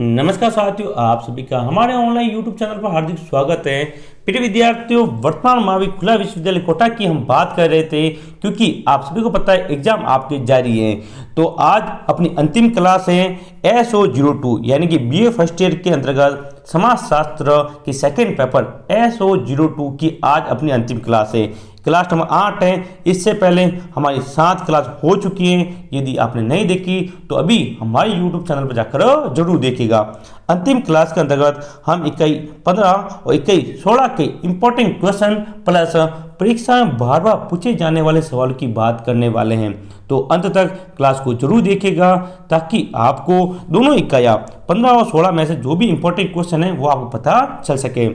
नमस्कार साथियों, आप सभी का हमारे ऑनलाइन यूट्यूब चैनल पर हार्दिक स्वागत है। प्रिय विद्यार्थियों, वर्तमान महावीर खुला विश्वविद्यालय कोटा की हम बात कर रहे थे क्योंकि आप सभी को पता है एग्जाम आपके जारी है। तो आज अपनी अंतिम क्लास है SO02 यानी कि BA फर्स्ट ईयर के अंतर्गत समाजशास्त्र की सेकेंड पेपर SO02 की आज अपनी अंतिम क्लास है। क्लास नंबर 8 है। इससे पहले हमारी 7 क्लास हो चुकी है। यदि आपने नहीं देखी तो अभी हमारे YouTube चैनल पर जाकर जरूर देखिएगा। अंतिम क्लास के अंतर्गत हम इकाई 15 और इकाई 16 के इंपॉर्टेंट क्वेश्चन प्लस परीक्षा में बार बार पूछे जाने वाले सवालों की बात करने वाले हैं। तो अंत तक क्लास को जरूर देखिएगा ताकि आपको दोनों इकाइयाँ 15 और 16 में से जो भी इंपॉर्टेंट क्वेश्चन है वो आपको पता चल सके।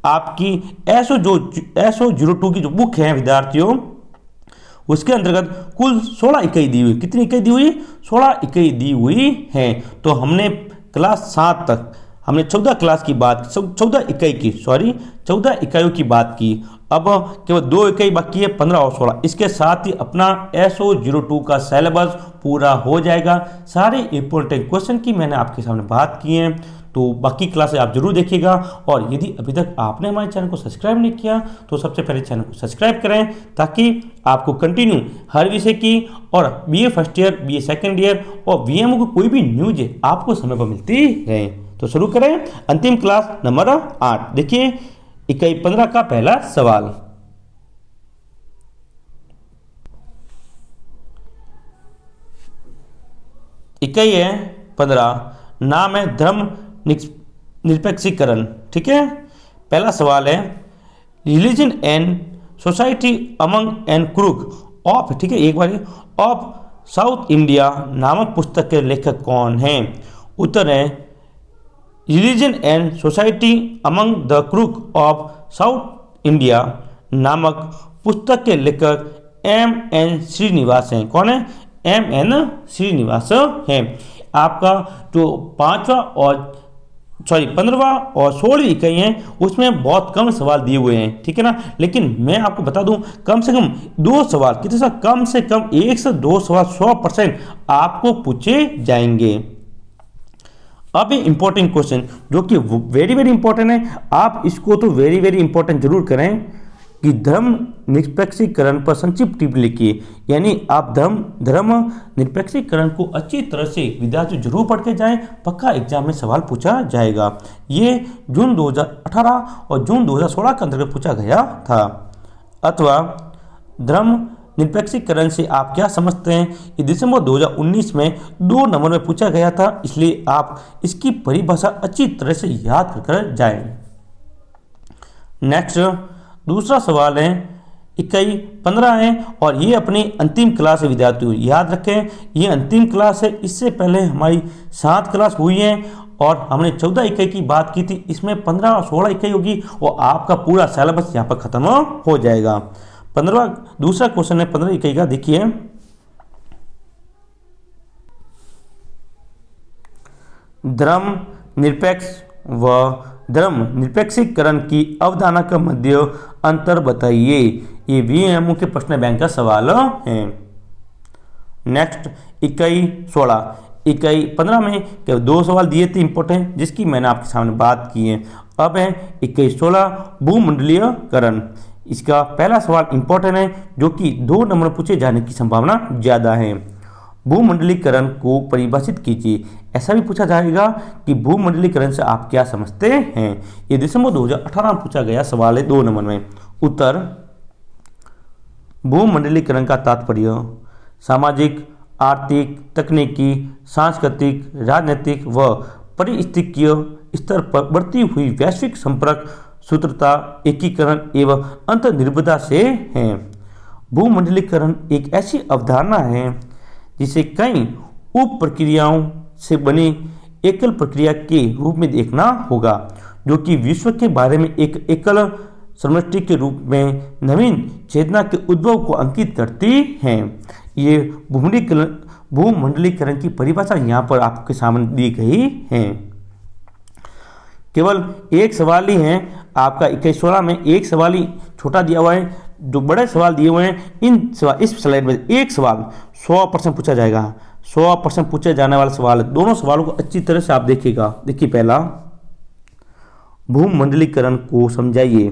आपकी SO02 की जो बुक है विद्यार्थियों, उसके अंतर्गत कुल 16 इकाई दी हुई। कितनी इकाई दी हुई? 16 इकाई दी हुई है। तो हमने क्लास 7 तक हमने 14 क्लास की बात 14 इकाइयों की बात की। अब केवल 2 इकाई बाकी है, 15 और 16। इसके साथ ही अपना SO02 का सिलेबस पूरा हो जाएगा। सारे इंपॉर्टेंट क्वेश्चन की मैंने आपके सामने बात की है। तो बाकी क्लासेस आप जरूर देखिएगा। और यदि अभी तक आपने हमारे चैनल को सब्सक्राइब नहीं किया तो सबसे पहले चैनल को सब्सक्राइब करें ताकि आपको कंटिन्यू हर विषय की और BA first year, BA second year और VMO को कोई भी न्यूज आपको समय पर मिलती रहे। तो शुरू करें अंतिम क्लास नंबर 8। देखिए इकाई 15 का पहला सवाल। इकाई है 15, नाम है धर्म निरपेक्षीकरण। ठीक है। पहला सवाल है religion and society among and crook of, ठीक है, एक बार, ऑफ साउथ इंडिया नामक पुस्तक के लेखक कौन हैं? उत्तर है religion and society among the crook of south India नामक पुस्तक के लेखक MN श्रीनिवास हैं। कौन है? MN श्रीनिवास हैं। आपका जो 15वां और 16वीं इकाई है उसमें बहुत कम सवाल दिए हुए हैं, ठीक है ना। लेकिन मैं आपको बता दूं कम से कम 2 सवाल, कितने सवाल? कम से कम 1 से 2 सवाल 100% आपको पूछे जाएंगे। अब ये इंपॉर्टेंट क्वेश्चन जो कि वेरी वेरी इंपॉर्टेंट है, आप इसको तो वेरी वेरी इंपॉर्टेंट जरूर करें कि धर्म निरपेक्षीकरण पर संक्षिप्त टिप्पणी लिखिए। यानी आप धर्म निरपेक्षीकरण को अच्छी तरह से विद्यार्थी जरूर पढ़ के जाएं, पक्का एग्जाम में सवाल पूछा जाएगा। ये जून 2018 और जून 2016 के अंतर्गत पूछा गया था। अथवा धर्म निरपेक्षीकरण से आप क्या समझते हैं? ये दिसंबर 2019 में 2 नंबर में पूछा गया था, इसलिए आप इसकी परिभाषा अच्छी तरह से याद कर जाएं। नेक्स्ट दूसरा सवाल है इकाई 15 है और ये अपनी अंतिम क्लास है विद्यार्थियों, याद रखें ये अंतिम क्लास है। इससे पहले हमारी 7 क्लास हुई है और हमने 14 इकाई की बात की थी। इसमें 15 और 16 इकाई होगी और आपका पूरा सिलेबस यहाँ पर खत्म हो जाएगा। 15वां दूसरा क्वेश्चन है 15 इकाई का। देखिए धर्म निरपेक्ष व धर्म निरपेक्षीकरण की अवधारणा का मध्य अंतर बताइए। ये VMO के प्रश्न बैंक का सवाल है। नेक्स्ट इकाई 16। इकाई 15 में केवल 2 सवाल दिए थे इंपॉर्टेंट, जिसकी मैंने आपके सामने बात की है। अब है इकाई 16 भूमंडलीयकरण। इसका पहला सवाल इंपॉर्टेंट है जो कि 2 नंबर पूछे जाने की संभावना ज़्यादा है। भूमंडलीकरण को परिभाषित कीजिए। ऐसा भी पूछा जाएगा कि भूमंडलीकरण से आप क्या समझते हैं। ये दिसंबर 2018 में पूछा गया सवाल है 2 नंबर में। उत्तर भूमंडलीकरण का तात्पर्य सामाजिक, आर्थिक, तकनीकी, सांस्कृतिक, राजनीतिक व पारिस्थितिकीय स्तर पर बढ़ती हुई वैश्विक संपर्क, सूत्रता, एकीकरण एवं अंतर्निर्भरता से है। भूमंडलीकरण एक ऐसी अवधारणा है जिसे कई उप प्रक्रियाओं से बनी एकल प्रक्रिया के रूप में देखना होगा, जो कि विश्व के बारे में एक एकल समष्टि के रूप में नवीन चेतना के उद्भव को अंकित करती हैं। ये भूमंडलीकरण की परिभाषा यहाँ पर आपके सामने दी गई है। केवल एक सवाल ही है आपका इकाई 16 में, एक सवाल ही छोटा दिया हुआ है। जो बड़े सवाल दिए हुए हैं इस स्लाइड में एक सवाल 100% पूछा जाएगा। 100% पूछे जाने वाला सवाल है। दोनों सवालों को अच्छी तरह से आप देखिएगा। देखिए पहला, भूमंडलीकरण को समझाइए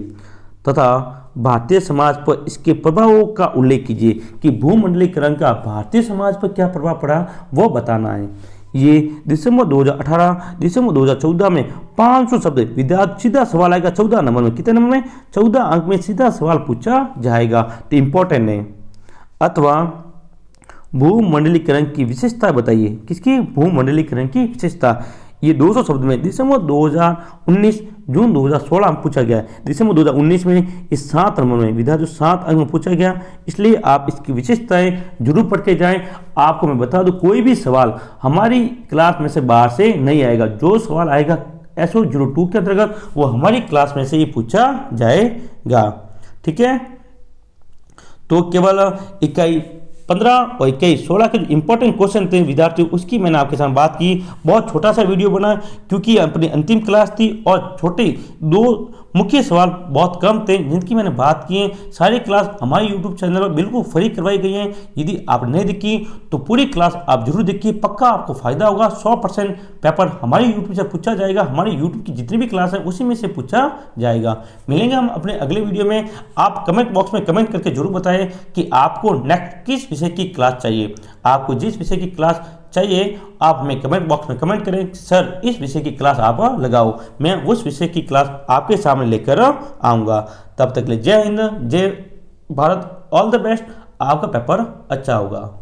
तथा भारतीय समाज पर इसके प्रभावों का उल्लेख कीजिए कि भूमंडलीकरण का भारतीय समाज पर क्या प्रभाव पड़ा वो बताना है। ये दिसंबर 2018 दिसंबर 2014 में 500 शब्द विद्यार्थी सीधा सवाल आएगा 14 नंबर में। कितने नंबर में? 14 अंक में सीधा सवाल पूछा जाएगा, तो इंपॉर्टेंट है। अथवा भूमंडलीकरण की विशेषता बताइए। किसकी? भूमंडलीकरण की विशेषता। ये 200 शब्द में दिसंबर 2019 जून 2016 में पूछा गया है। दिसंबर 2019 में इस 7 नंबर में विद्यार्थी 7 अंक में पूछा गया, इसलिए आप इसकी विशेषताएं जरूर पढ़ के जाएं। आपको मैं बता दूं, कोई भी सवाल हमारी क्लास में से बाहर से नहीं आएगा। जो सवाल आएगा SO02 के अंतर्गत वो हमारी क्लास में से ही पूछा जाएगा। ठीक है, तो केवल इकाई 15 और इकाई 16 के जो इंपॉर्टेंट क्वेश्चन थे विद्यार्थियों, उसकी मैंने आपके साथ बात की। बहुत छोटा सा वीडियो बना क्योंकि अपनी अंतिम क्लास थी और छोटे 2 मुख्य सवाल बहुत कम थे जिनकी मैंने बात की है। सारी क्लास हमारे यूट्यूब चैनल पर बिल्कुल फ्री करवाई गई है। यदि आप नहीं देखी तो पूरी क्लास आप जरूर देखिए, पक्का आपको फायदा होगा। 100% पेपर हमारे यूट्यूब से पूछा जाएगा। हमारे यूट्यूब की जितनी भी क्लास है उसी में से पूछा जाएगा। मिलेंगे हम अपने अगले वीडियो में। आप कमेंट बॉक्स में कमेंट करके जरूर बताएं कि आपको नेक्स्ट किस विषय की क्लास चाहिए। आपको जिस विषय की क्लास चाहिए आप हमें कमेंट बॉक्स में कमेंट करें, सर इस विषय की क्लास आप लगाओ, मैं उस विषय की क्लास आपके सामने लेकर आऊँगा। तब तक के लिए जय हिंद, जय भारत, ऑल द बेस्ट। आपका पेपर अच्छा होगा।